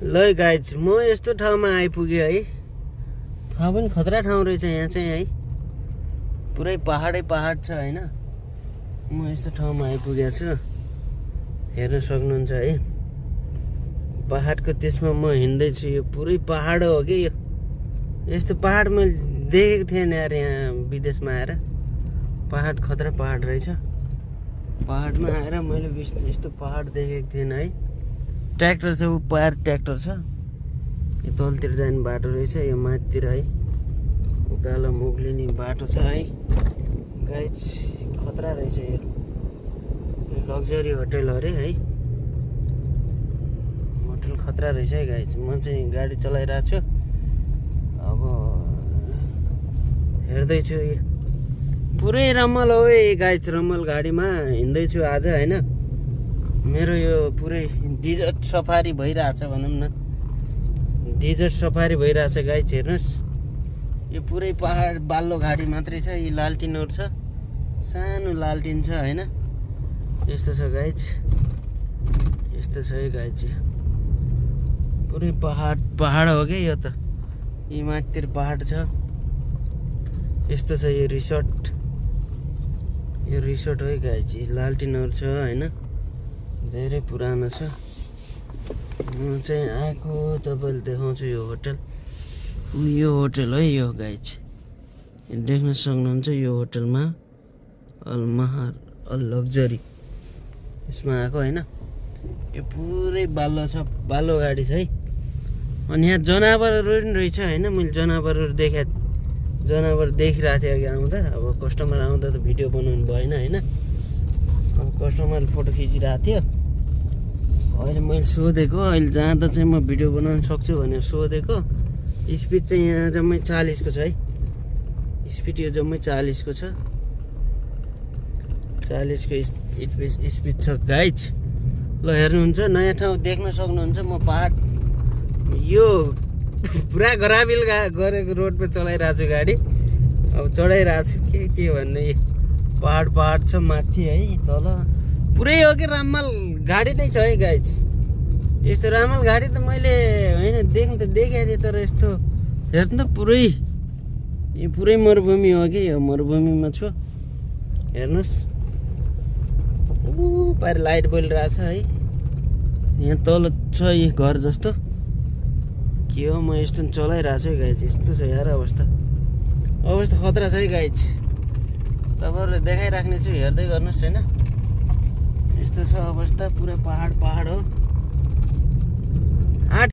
ल गाइज म यस्तो ठाउँमा आइपुगेँ है। ठाउँ पनि खतरा ठाउँ रहेछ यहाँ चाहिँ है। पुरै पहाडै पहाड छ हैन। म यस्तो ठाउँमा आइपुगेको छु, हेर्न सक्नुहुन्छ है। पहाडको त्यसमा म हिँड्दैछु। यो पुरै पहाड हो कि यो। यस्तो पहाड मैले देखेको थिएन यार यहाँ विदेशमा आएर। पहाड खतरा पहाड रहेछ। पहाडमा आएर मैले यस्तो पहाड देखेको थिएन है। ट्र्याक्टर छ, ऊ पार ट्र्याक्टर छ। यो तलतिर जाने बाटो रहेछ, यो माथितिर है उकालो मुग्लिने बाटो छ है। गाइज खतरा रहेछ यो लग्जरी होटल अरे है। होटल खतरा रहेछ है गाइज। म चाहिँ गाडी चलाइरहेको छु, अब हेर्दैछु। यो पुरै रमल हो है गाइज। रमल गाडीमा हिँड्दैछु आज हैन। मेरो यो पुरै डिजर्ट सफारी भइरहेछ भनौँ न। डिजर्ट सफारी भइरहेछ गाइज। हेर्नुहोस् यो पुरै पहाड बाल्लो घाडी मात्रै छ। यी लालटिनहरू छ, सानो लालटिन छ हैन। यस्तो छ गाइज, यस्तो छ है गाइज। पुरै पहाड पहाड हो क्या यो त। यी माथितिर पहाड छ। यस्तो छ यो रिसोर्ट। यो रिसोर्ट हो गाइज। लालटिनहरू छ हैन, धेरै पुरानो छ। म चाहिँ आएको तपाईँले देखाउँछु यो होटल। यो होटल है यो गाइज। देख्न सक्नुहुन्छ यो होटलमा अल महार अल लग्जरी यसमा आएको हैन। यो पुरै बाल्लो छ, बाल्लो गाडी छ है। अनि यहाँ जनावरहरू पनि रहेछ हैन। मैले जनावरहरू जनावर देखिरहेको थिएँ अघि आउँदा। अब कस्टमर आउँदा त भिडियो बनाउनु भएन हैन। अब कस्टमरले फोटो खिचिरहेको थियो। अहिले मैले सोधेको, अहिले जाँदा चाहिँ म भिडियो बनाउन सक्छु भनेर सोधेको। स्पिड चाहिँ यहाँ जम्मै 40 को छ है। स्पिड यो जम्मै 40 को छ। 40 को स्पिड छ गाइज। ल हेर्नुहुन्छ, नयाँ ठाउँ देख्न सक्नुहुन्छ। म पहाड यो पुरा गराबिल गरेको रोडमा चलाइरहेको छु गाडी। अब चढाइरहेको छु के भन्ने। पहाड पहाड छ माथि है, तल पुरै हो कि राममाल गाडी नै छ है गाइज। यस्तो राममाल गाडी त मैले होइन देख्नु त देखेको थिएँ, तर यस्तो हेर्नु त पुरै यो पुरै मरुभूमि हो कि। यो मरुभूमिमा छु, हेर्नुहोस्। पारि लाइट बलिरहेछ है। यहाँ तल छ यो घर जस्तो के हो। म यस्तो चलाइरहेको छु है गाइज। यस्तो छ यार अवस्था खतरा छ है गाइज। तपाईँहरूले देखाइराख्ने छु, हेर्दै गर्नुहोस् होइन। यस्तो छ अवस्था, पुरा पहाड पहाड हो।